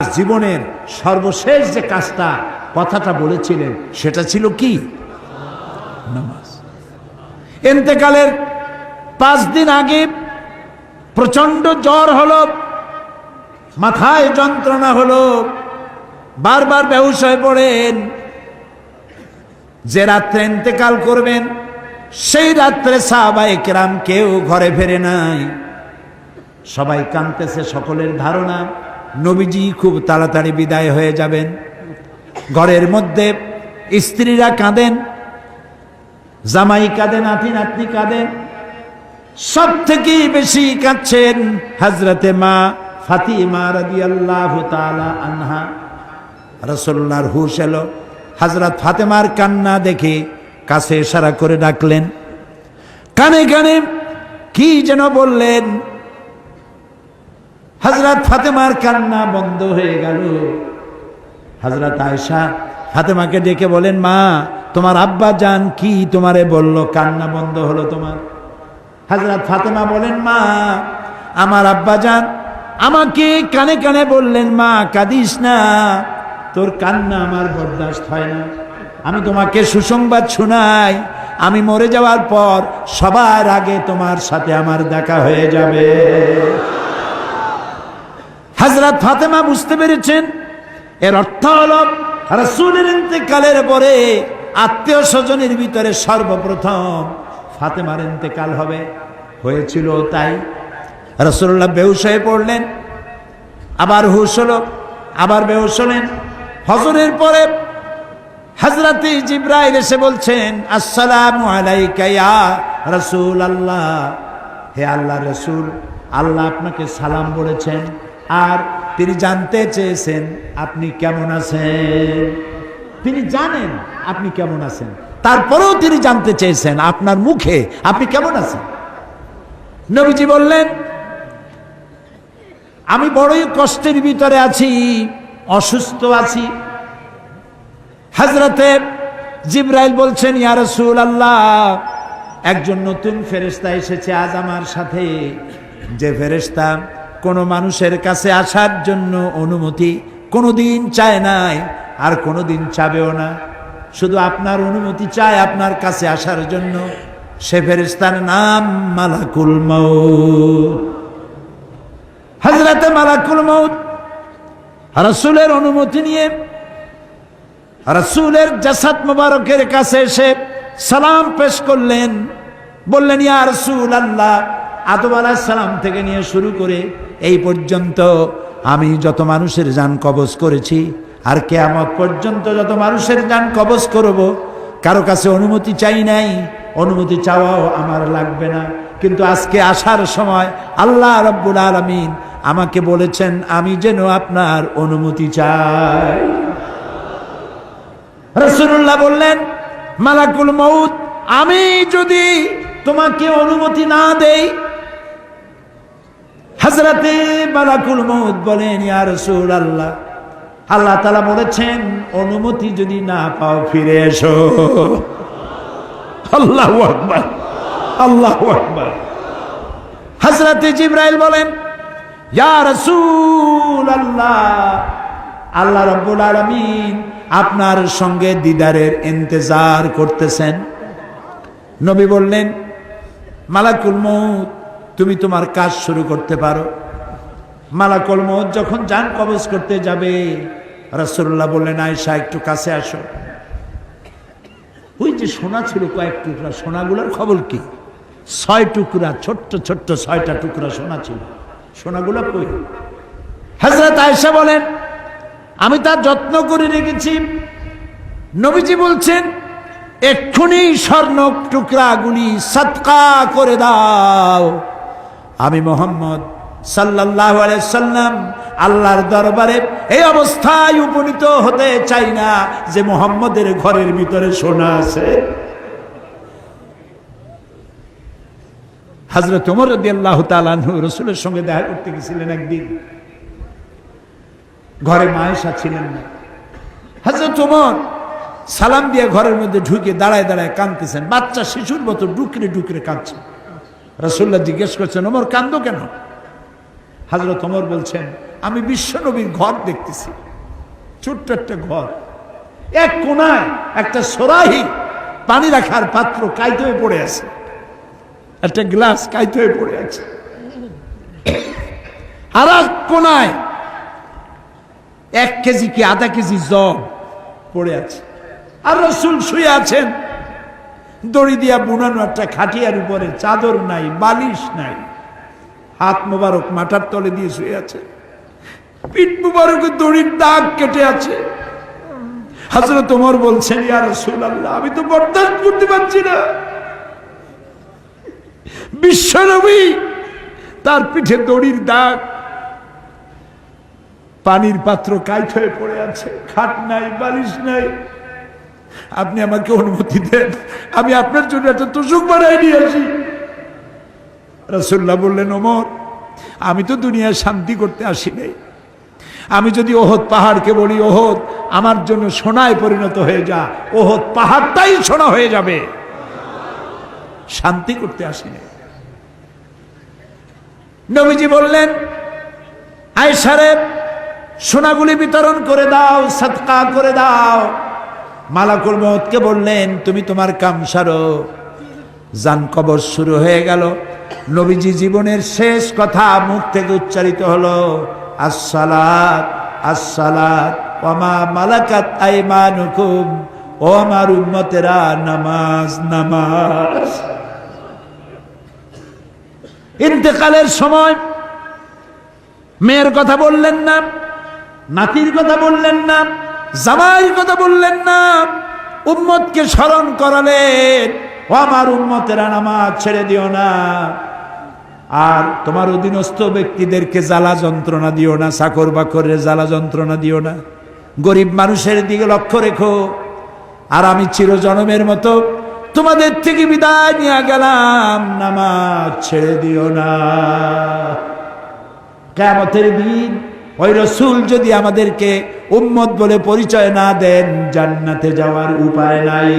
জীবনের সর্বশেষ যে কাজটা কথাটা বলেছিলেন সেটা ছিল কি? নামাজ। ইন্তেকালের 5 দিন আগে প্রচন্ড জ্বর হলো, মাথায় যন্ত্রণা হলো, বারবার বেহুশ হয়ে পড়েন। যে রাত্রে ইন্তেকাল করবেন সেই রাত্রে সাহাবায়ে কেরাম কেউ ঘরে ফেরে নাই, সবাই কাঁদতেছে। সকলের ধারণা নবীজি খুব তাড়াতাড়ি বিদায় হয়ে যাবেন। ঘরের মধ্যে স্ত্রীরা কাঁদেন, জামাই কাঁদেন, নাতি নাতনি কাঁদেন। সব থেকে বেশি কাঁদছেন হযরতে মা ফাতিমা রাদিয়াল্লাহু তাআলা আনহা। রাসূলুল্লাহর হুশ এলো, হযরত ফাতেমার কান্না দেখে কাছে ইশারা করে ডাকলেন, কানে কানে কি যেন বললেন। হযরত ফাতেমার কান্না বন্ধ হয়ে গেল। হযরত আয়েশা ফাতেমাকে ডেকে বলেন, মা তোমার আব্বা জান কি তোমারে বলল, কান্না বন্ধ হলো তোমার? হযরত ফাতেমা বলেন, মা আমার আব্বা জান আমাকে কানে কানে বললেন, মা কাঁদিস না, তোর কান্না আমার বরদাস্ত হয় না। আমি তোমাকে সুসংবাদ শোনাই, আমি মরে যাওয়ার পর সবার আগে তোমার সাথে আমার দেখা হয়ে যাবে। হযরত ফাতেমা বুঝতে পেরেছেন এর অর্থ হলো রাসূলের ইন্তেকালের পরে আত্মীয় স্বজনের ভিতরে সর্বপ্রথম ফাতেমার ইন্তেকাল হবে। হয়েছিল তাই। রাসূলুল্লাহ বেহুশ হয়ে পড়লেন, আবার হুশ হলো, আবার বেহুশ হলেন। ফজরের পরে হযরতে জিবরাইল এসে বলছেন, আসসালামু আলাইকা ইয়া রাসূলুল্লাহ, হে আল্লাহর রাসূল, আল্লাহ আপনাকে সালাম বলেছেন আর তিনি জানতে চেয়েছেন আপনি কেমন আছেন। তিনি জানেন আপনি কেমন আছেন, তারপরেও তিনি জানতে চেয়েছেন আপনার মুখে আপনি কেমন আছেন। নবীজি বললেন, আমি বড়ই কষ্টের ভিতরে আছি, অসুস্থ আছি। হযরতে জিবরাইল বলছেন, ইয়া রাসূলুল্লাহ, একজন নতুন ফেরেশতা এসেছে আজ আমার সাথে, যে ফেরেশতা কোনো মানুষের কাছে আসার জন্য অনুমতি কোনোদিন চায় নাই আর কোনোদিন চাবেও না, শুধু আপনার অনুমতি চায় আপনার কাছে আসার জন্য। সে ফেরেশতার নাম মালাকুল মউত। হযরতে মালাকুল মউত রাসূলের অনুমতি নিয়ে রাসূলের জাসাদ মোবারকের কাছে এসে সালাম পেশ করলেন। বললেন, ইয়া রাসূলুল্লাহ, আদম আলাইহিস সালাম থেকে নিয়ে শুরু করে এই পর্যন্ত আমি যত মানুষের জান কবজ করেছি আর কিয়ামত পর্যন্ত যত মানুষের জান কবজ করব, কারো কাছে অনুমতি চাই নাই, অনুমতি চাওয়াও আমার লাগবে না। কিন্তু আজকে আসার সময় আল্লাহ রাব্বুল আলামিন আমাকে বলেছেন আমি যেন আপনার অনুমতি চাই। রাসূলুল্লাহ বললেন, মালাকুল মউত, আমি যদি তোমাকে অনুমতি না দেই? হযরতে মালাকুল মউত বলেন, ইয়া রাসূলুল্লাহ, আল্লাহ তাআলা বলেছেন অনুমতি যদি না পাও ফিরে এসো। আল্লাহু আকবার, আল্লাহু আকবার। হযরতে জিবরাইল বলেন, ইয়া রাসূলুল্লাহ, আল্লাহ রাব্বুল আলামিন আপনার সঙ্গে দিদারের ইন্তজার করতেছেন। নবী বললেন, মালাকুল মউত, তুমি তোমার কাজ শুরু করতে পারো। মালাকুল মউত যখন জান কবজ করতে যাবে, রাসূলুল্লাহ বললেন, আয়েশা একটু কাছে আসো। ওই যে সোনা ছিল কয়েক টুকরা, সোনাগুলোর খবর কি? 6 টুকরা, ছোট্ট ছোট্ট 6টা টুকরা সোনা ছিল, সোনাগুলো কই? হযরত আয়েশা বলেন, আমি তার যত্ন করে রেখেছি। নবীজি বলছেন, এক্ষুনি স্বর্ণ টুকরাগুলি সদকা করে দাও। আমি মুহাম্মদ সাল্লাল্লাহু আলাইহি সাল্লাম আল্লাহর দরবারে এই অবস্থায় উপনীত হতে চাই না যে মুহাম্মদের ঘরের ভিতরে সোনা আছে। হযরত ওমর রাদিয়াল্লাহু তাআলা আনহু রাসূলের সঙ্গে দেখা করতে গেছিলেন একদিন। ঘরে মা আয়েশা ছিলেন না। হযরত ওমর সালাম দিয়ে ঘরের মধ্যে ঢুকে দাঁড়ায় দাঁড়ায় কাঁদতেছেন, বাচ্চা শিশুর মতো ডুকরে ডুকরে কাঁদছে। রাসূলুল্লাহ জিজ্ঞেস করছেন, ওমর কান্দো কেন? হযরত ওমর বলছেন, আমি বিশ্বনবীর ঘর দেখতেছি, ছোট্ট একটা ঘর, এক কোনায় একটা সরাহি পানি রাখার পাত্র কাইতে হয়ে পড়ে আছে, একটা গ্লাস কাইতে হয়ে পড়ে আছে, আর এক কোনায় 1 কেজি কি আধা কেজি জব পড়ে আছে, আর রাসূল শুয়ে আছেন দড়ি দিয়া বুনানো একটা খাটিয়ার উপরে, চাদর নাই, বালিশ নাই, হাত মোবারক মাথার তলে দিয়ে শুয়ে আছে, পিঠ মোবারকে দড়ির দাগ কেটে আছে। হযরত ওমর বলছেন, ইয়া রাসূলুল্লাহ, আমি তো বরদাস্ত করতে পারছি না, বিশ্বনবী তার পিঠে দড়ির দাগ, পানির পাত্র কাইট হয়ে পড়ে আছে, খাট নাই, বালিশ নাই, আপনি আমাকে অনুমতি দেন, আমি আপনার জন্য একটা তোষক বানাই নিয়ে আসি। রাসূলুল্লাহ বললেন, ওমর, আমি তো দুনিয়ায় শান্তি করতে আসি নাই, আমি যদি ওহদ পাহাড়কে বলি, ওহদ আমার জন্য সোনায় পরিণত হয়ে যা, ওহদ পাহাড়টাই সোনা হয়ে যাবে, শান্তি করতে আসি নাই। নবীজি বললেন, আয়েশারে সোনাগুলি বিতরণ করে দাও, সাদকা করে দাও। মালাকুল মউতকে বললেন, তুমি তোমার কাম সারো। জান কবর শুরু হয়ে গেল। নবীজি জীবনের শেষ কথা মুখ থেকে উচ্চারিত হলো, আসসালাত আসসালাত ওয়া মা মালাকাত আইমানুকুম, ও আমার উম্মতেরা, নামাজ নামাজ। ইন্তেকালের সময় মেয়ের কথা বললেন না, নাতির কথা বললেন না, জামাইয়ের কথা বললেন না, উম্মতকে স্মরণ করালেন, ও আমার উম্মতেরা, নামাজ ছেড়ে দিও না, আর তোমার অধীনস্থ ব্যক্তিদেরকে জ্বালা যন্ত্রণা দিও না, চাকর বাকরের জ্বালা যন্ত্রণা দিও না, গরিব মানুষের দিকে লক্ষ্য রেখো, আর আমি চিরজনমের মতো তোমাদের থেকে বিদায় নিয়ে গেলাম, নামাজ ছেড়ে দিও না। কিয়ামতের দিন ওই রাসূল যদি আমাদেরকে উম্মত বলে পরিচয় না দেন, জান্নাতে যাওয়ার উপায় নাই।